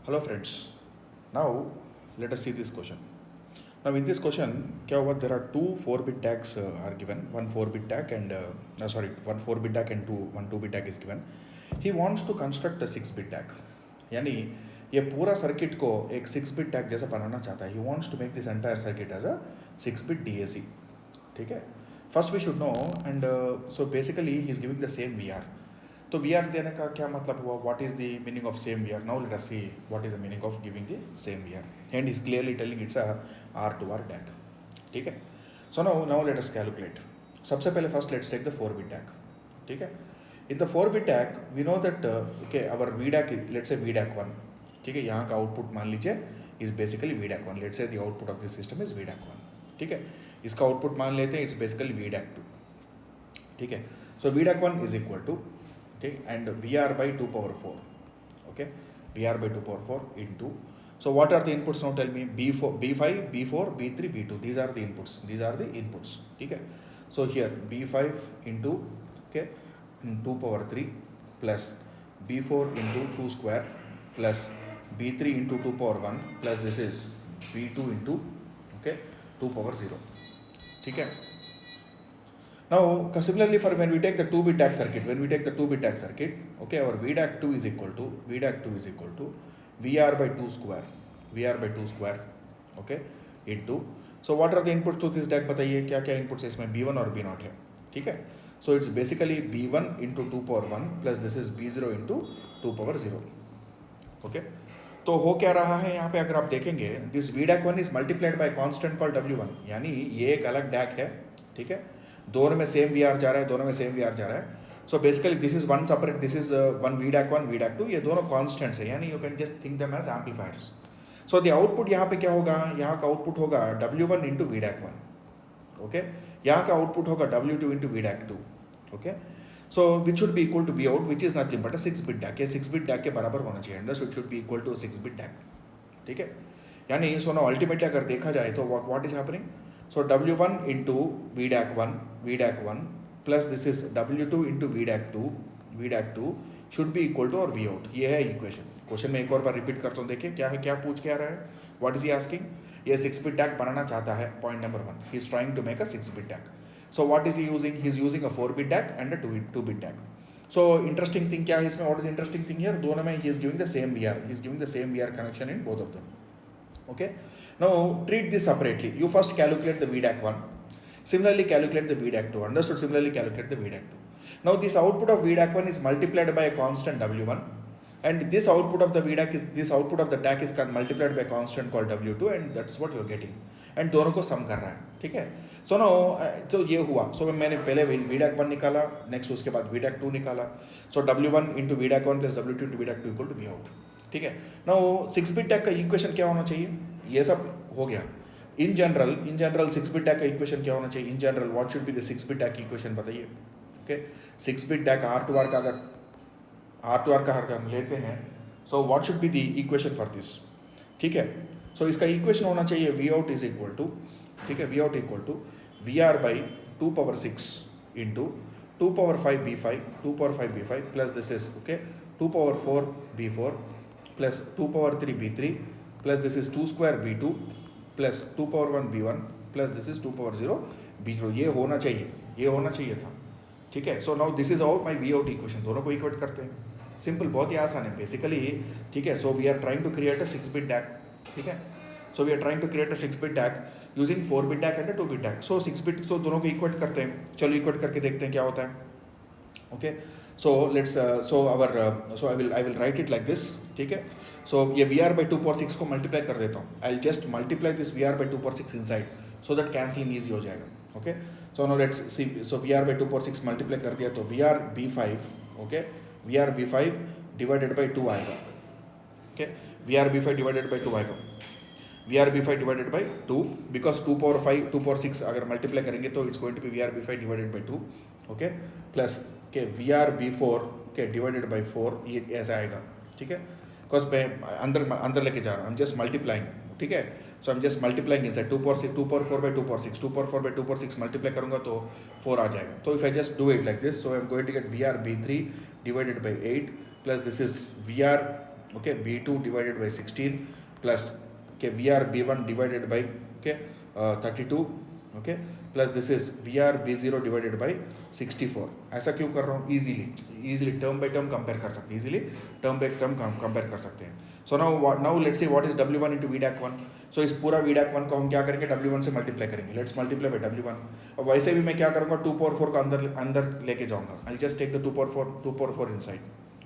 Hello friends. Now let us see this question. Now in this question, क्या हुआ? There are two 4-bit tags are given. One 4-bit tag and one 4-bit tag and one 2-bit tag is given. He wants to construct a 6-bit tag. यानी ये पूरा circuit को एक 6-bit tag जैसा बनाना चाहता है. He wants to make this entire circuit as a 6-bit DAC. ठीक है? First we should know and so basically he is giving the same VR. तो वी आर देने का क्या मतलब हुआ? What is the meaning of same V R? Now let us see what is the meaning of giving the same V R and is clearly telling it's a R2R DAC. ठीक है. So now let us calculate. सबसे पहले first let's take the 4-bit DAC. ठीक है. In the 4-bit DAC we know that okay our VDAC let's से VDAC1. ठीक है. यहाँ का आउटपुट मान लीजिए is basically VDAC1. Let's say the output of this system is VDAC1. ठीक है. इसका आउटपुट मान लेते हैं इट्स बेसिकली VDAC2. ठीक है. So VDAC1 is equal to and VR by 2 power 4. Okay, VR by 2 power 4 into, so what are the inputs now? Tell me. B4, B5, B4, B3, B2. These are the inputs. Okay, so here B5 into, okay, 2 power 3 plus B4 into 2 square plus B3 into 2 power 1 plus this is B2 into, okay, 2 power 0. Okay. Now, similarly for when we take the 2-bit DAC circuit, okay, our VDAC2 is equal to VR by 2 square, okay, into, so what are the inputs to this DAC? बताइए क्या क्या inputs इसमें B1 और B0 है. ठीक है. So it's basically B1 into 2 power 1 plus this is B0 into 2 power 0. okay. तो हो क्या रहा है यहाँ पे? अगर आप देखेंगे this VDAC1 is multiplied by constant called W1. यानी ये एक अलग DAC है. ठीक है. दोनों में सेम VR जा रहा है. So basically this is one separate, this is one VDAC1 VDAC2. ये दोनों कॉन्स्टेंट्स है, यानी you can just think them as amplifiers. So the output यहाँ पे क्या होगा? यहाँ का आउटपुट होगा W1 इंटू VDAC1. ओके. यहाँ का आउटपुट होगा W2 into VDAC2. Okay. So which should be equal to V out which is nothing but 6-bit DAC. ये 6-bit DAC के बराबर होना चाहिए. Understood? Should be equal to 6-bit DAC. ठीक है. यानी सो ना अल्टीमेटली अगर देखा जाए तो what is happening? So W1 into VDAC1 plus this is W2 into VDAC2 should be equal to और V out. ये है इक्वेशन. क्वेश्चन में एक और बार रिपीट करता हूँ. देखिए क्या है, क्या पूछ के आ रहा है. What is he asking? ये 6-bit DAC बनाना चाहता है. Point number 1, he is trying to make a 6-bit DAC. So what is he using? He is using a 4-bit DAC and a 2-bit DAC. So interesting thing क्या है इसमें? What is interesting thing here? दोनों में he is giving the same VR. He is giving the same VR connection in both of them. Okay. Now treat this separately. You first calculate the VDAC1. Similarly calculate the VDAC2. Understood? Similarly calculate the VDAC2. Now this output of VDAC1 is multiplied by a constant W1, and this output of the DAC is multiplied by a constant called W2, and that's what you're getting. And दोनों को सम कर रहा है. ठीक है. So now तो ये हुआ. So मैंने पहले VDAC1 निकाला, नेक्स्ट उसके बाद VDAC2 निकाला. So W1 into VDAC1 plus W2 into VDAC2 equal to V out. ठीक है. नाउ 6-bit DAC का इक्वेशन क्या होना चाहिए? ये सब हो गया. इन जनरल 6-bit DAC का इक्वेशन क्या होना चाहिए? In general what should be the 6-bit DAC equation बताइए. ओके. 6-bit DAC R2R का अगर हम लेते हैं, so what should be the equation for this? ठीक है. सो इसका इक्वेशन होना चाहिए V out is equal to, ठीक है, V out equal to VR by 2 power 6 into 2 power 5 B5 plus this is okay 2 power 4 B4 plus 2 power 3 B3 plus this is 2 square B2 plus 2 power 1 B1 plus this is 2 power 0 B0. ये होना चाहिए था. ठीक है. So now this is out my V out equation. दोनों को equate करते हैं. सिंपल, बहुत ही आसान है बेसिकली. ठीक है. So we are trying to create a 6-bit DAC. ठीक है. So we are trying to create a 6-bit DAC using 4-bit DAC and 2-bit DAC. So 6-bit तो दोनों को इक्वेट करते हैं. चलो इक्वेट करके देखते हैं क्या होता है. Okay. So let's so I will write it like this. ठीक है. सो ये VR by 2 power 6 को मल्टीप्लाई कर देता हूँ. I just multiply this VR by 2 power 6 inside so that cancelling easy हो जाएगा. Okay. So now let's see. So VR by 2 power 6 multiply कर दिया तो VR B5, okay, VR B5 divided by 2 आएगा. Okay. VR B5 divided by 2 आएगा. VR B5 divided by 2 because 2 power 5 2 power 6 अगर multiply करेंगे तो it's going to be VR B5 divided by 2. Okay. Plus के VR B4 के divided by 4. ये ऐसा आएगा. ठीक है. बिकॉज मैं अंदर लेके जा रहा हूँ. I am just multiplying. ठीक है. So I am just multiplying inside 2 power 4 by 2 power 6 2 power 4 by 2 power 6 multiply करूँगा तो 4 आ जाएगा. तो if I just do it like this, so I am going to get VR B3 divided by 8 plus this is VR okay, B2 divided by 16 plus okay VR B1 divided by okay 32 okay plus this is VR B0 divided by 64. ऐसा क्यों कर रहा हूँ? Easily term by term compare कर सकते हैं, easily term by term compare कर सकते हैं. So now let's see what is W1 into VDAC1. सो इस पूरा VDAC1 को हम क्या करेंगे? W1 से मल्टीप्लाई करेंगे. Let's multiply by W1. और वैसे भी मैं क्या करूँगा? 2 पावर 4 को अंदर लेके जाऊँगा. I just take the 2 power 4 inside.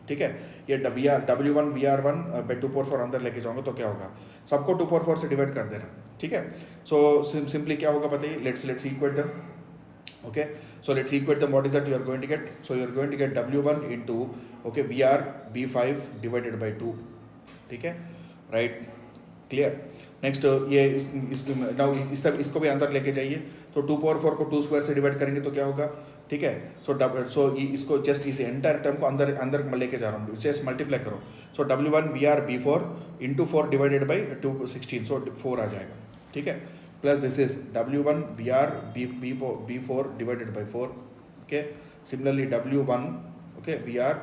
ठीक है, ये W1 VR1 बाई 2 पावर 4 अंदर लेके जाऊँगा तो क्या होगा? सबको 2 पावर 4 से डिवाइड कर देना. ठीक है, सो सिंपली क्या होगा बताइए? Let's equate them. Okay, so let's equate them. What is that you are going to get? So you are going to get W1 into okay VR B5 divided by 2. ठीक है, right, clear. Next ये इसको भी अंदर लेके जाइए. तो 2 power 4 को 2 स्क्वायर से डिवाइड करेंगे तो क्या होगा? ठीक है, सो इसको जस्ट इस एंटायर टर्म को अंदर लेके जा रहा हूँ. जस्ट मल्टीप्लाई करो. सो W1 VR B4 into 4 divided by 16. सो 4 आ जाएगा. ठीक है, plus this is W1 VR B4 divided by 4. Okay, similarly W1 okay VR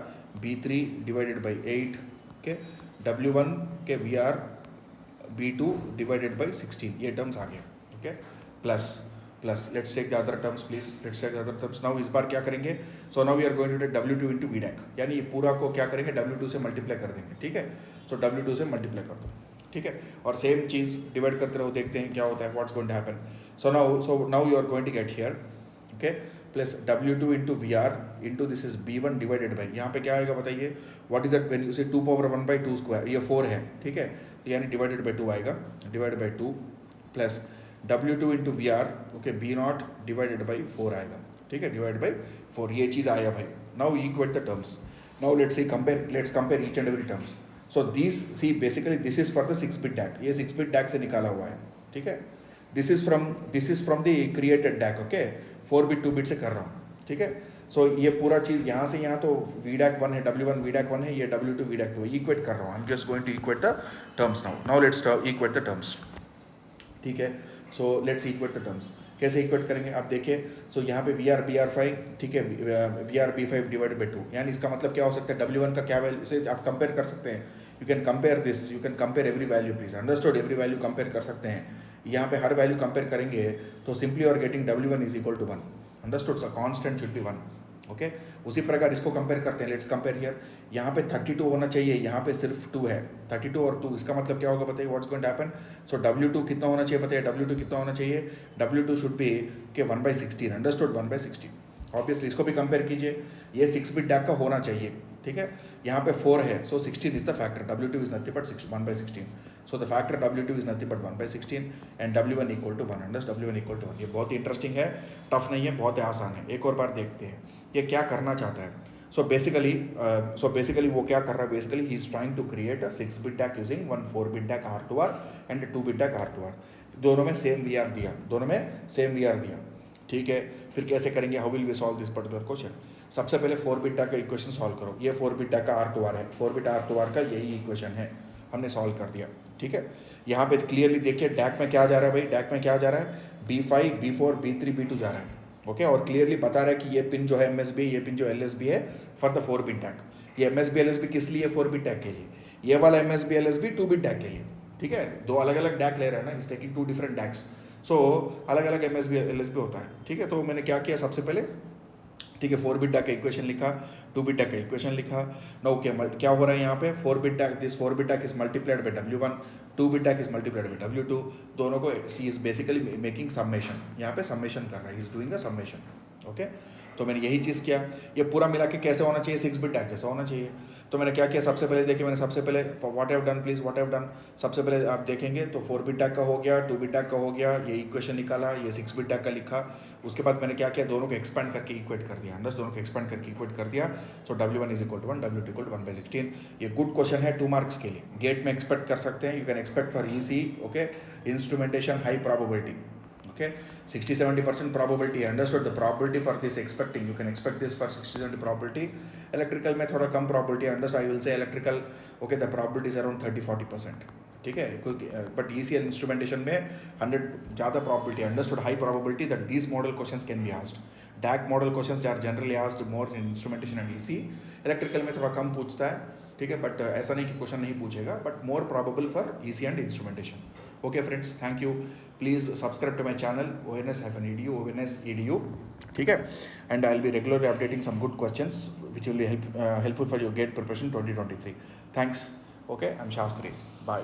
B3 divided by 8. Okay, W1 के VR B2 डिवाइडेड बाई 16. ये टर्म्स आ गए. Okay, plus let's take the other terms please. Let's take the other terms. Now इस बार क्या करेंगे? So now we are going to take W2 into VDAC. यानी ये पूरा को क्या करेंगे? W2 से मल्टीप्लाई कर देंगे. ठीक है, सो W2 से मल्टीप्लाई कर दो. ठीक है, और सेम चीज़ डिवाइड करते रहो, देखते हैं क्या होता है, what's going to happen. So now you are going to get here okay plus W2 into VR into this is B1 divided by, यहाँ पे क्या आएगा बताइए? What is that when you say 2 power 1 by 2 square, ये 4 है. ठीक है, यानी डिवाइडेड बाई 2 आएगा, divided by 2 plus W2 into VR okay B0 divided by 4 आएगा. ठीक है, डिवाइड बाई 4. ये चीज़ आया भाई. Now equate the terms. Now let's compare each and every terms. So this see basically this is for the 6-bit DAC. ये 6-bit DAC से निकाला हुआ है. ठीक है, this is from the created DAC. Okay, 4-bit 2-bit से कर रहा हूँ. ठीक है, सो ये पूरा चीज़ यहाँ से यहाँ तो VDAC1 है, W1 VDAC1 है, ये W2 VDAC2 है. इक्वेट कर रहा हूँ. I am just going to equate the terms now let's equate the terms. ठीक है, so let's equate the terms. कैसे इक्वेट करेंगे आप देखिए. सो यहाँ पे VR BR5. ठीक है, VR B5 डिवाइडेड बाई 2. यानी इसका मतलब क्या हो सकता है? W1 का क्या वैल्यू से आप कंपेयर कर सकते हैं. You can compare this, you can compare every value please. Understood, every value compare कर सकते हैं. यहाँ पे हर वैल्यू कंपेयर करेंगे तो सिंपली और getting W1 is equal to 1. Understood, so constant should be 1. Okay, उसी प्रकार इसको कंपेयर करते हैं. Let's compare here. यहाँ पे 32 होना चाहिए, यहाँ पे सिर्फ 2 है. 32 और 2, इसका मतलब क्या होगा बताइए? What's going to happen? So W2 कितना होना चाहिए बताइए? W2 कितना होना चाहिए? W2 शुड बी के 1/16. अंडरस्टूड, 1/16. ऑब्वियसली इसको भी कंपेयर कीजिए. ये 6-bit DAC का होना चाहिए. ठीक है, यहाँ पे 4 है, so 16 is the factor. W2 is nothing but 1/16. So the factor W2 is nothing but 1/16 and W1 equal to 1. Understood, W1 equal to 1. ये बहुत ही इंटरेस्टिंग है, टफ नहीं है, बहुत ही आसान है. एक और बार देखते हैं ये क्या करना चाहता है. सो बेसिकली वो क्या कर रहा है? Basically he is trying to create a 6-bit DAC using 1 4-bit DAC R2R and 2-bit DAC R2R. दोनों में सेम VR दिया. ठीक है, फिर कैसे करेंगे? How will we solve this particular question? सबसे पहले 4-bit DAC का इक्वेशन सॉल्व करो. ये 4-bit DAC का R2R है. 4-bit R2R का यही इक्वेशन है, हमने सॉल्व कर दिया. ठीक है, यहाँ पे क्लियरली देखिए DAC में क्या जा रहा है भाई? DAC में क्या जा रहा है? B5 B4 B3 B2 जा रहा है. ओके, और क्लियरली बता रहा है कि ये पिन जो है MSB है, ये पिन जो LSB है फॉर द 4-bit DAC. ये MSB LSB किस लिए? 4-bit DAC के लिए. ये वाला MSB LSB 2-bit DAC के लिए. ठीक है, दो अलग अलग DAC ले रहा है ना, इज टेकिंग 2 डिफरेंट DACs. सो अलग अलग MSB LSB होता है. ठीक है, तो मैंने क्या किया सबसे पहले? ठीक है, 4-bit DAC का इक्वेशन लिखा, 2-bit DAC का इक्वेशन लिखा. नाउ क्या हो रहा है यहाँ पे? 4-bit DAC, this 4-bit DAC is multiplied by W1, 2-bit DAC is multiplied by W2. दोनों को सी इज बेसिकली मेकिंग समेशन. यहाँ पे समेशन कर रहा है, is doing a summation. Okay, तो मैंने यही चीज़ किया. ये पूरा मिला के कैसे होना चाहिए? 6-bit DAC जैसा होना चाहिए. तो मैंने क्या किया? सबसे पहले देखिए, मैंने सबसे पहले what have done please, what have done. सबसे पहले आप देखेंगे तो 4-bit DAC का हो गया, 2-bit DAC का हो गया, ये इक्वेशन निकाला, ये 6-bit DAC का लिखा. उसके बाद मैंने क्या किया? दोनों को एक्सपेंड करके इक्वेट कर दिया. अंडरस्टूड, दोनों को एक्सपेंड करके इक्वेट कर दिया. So W1 is equal to 1, W2 equal to 1/16. ये गुड क्वेश्चन है 2 मार्क्स के लिए. गेट में एक्सपेक्ट कर सकते हैं. You can expect for EC. Okay, instrumentation high probability. Okay, 60-70% probability. Understood, the probability for this expecting, you can expect this for 60-70 probability. Electrical में थोड़ा कम probability. Understood, I will say electrical. Okay, the probability is around 30-40%. ठीक है, but EC instrumentation में 100 ज़्यादा probability. Understood, high probability that these model questions can be asked. DAC model questions are generally asked more in instrumentation and EC. Electrical में थोड़ा कम पूछता है. ठीक है, बट ऐसा नहीं कि क्वेश्चन नहीं पूछेगा, but more probable for EC and instrumentation. Okay friends, thank you. Please subscribe to my channel ONS-EDU, ONS-EDU. ठीक है, and I'll be regularly updating some good questions which will be helpful for your GATE preparation 2023. Thanks. Okay, I'm Shastri. Bye.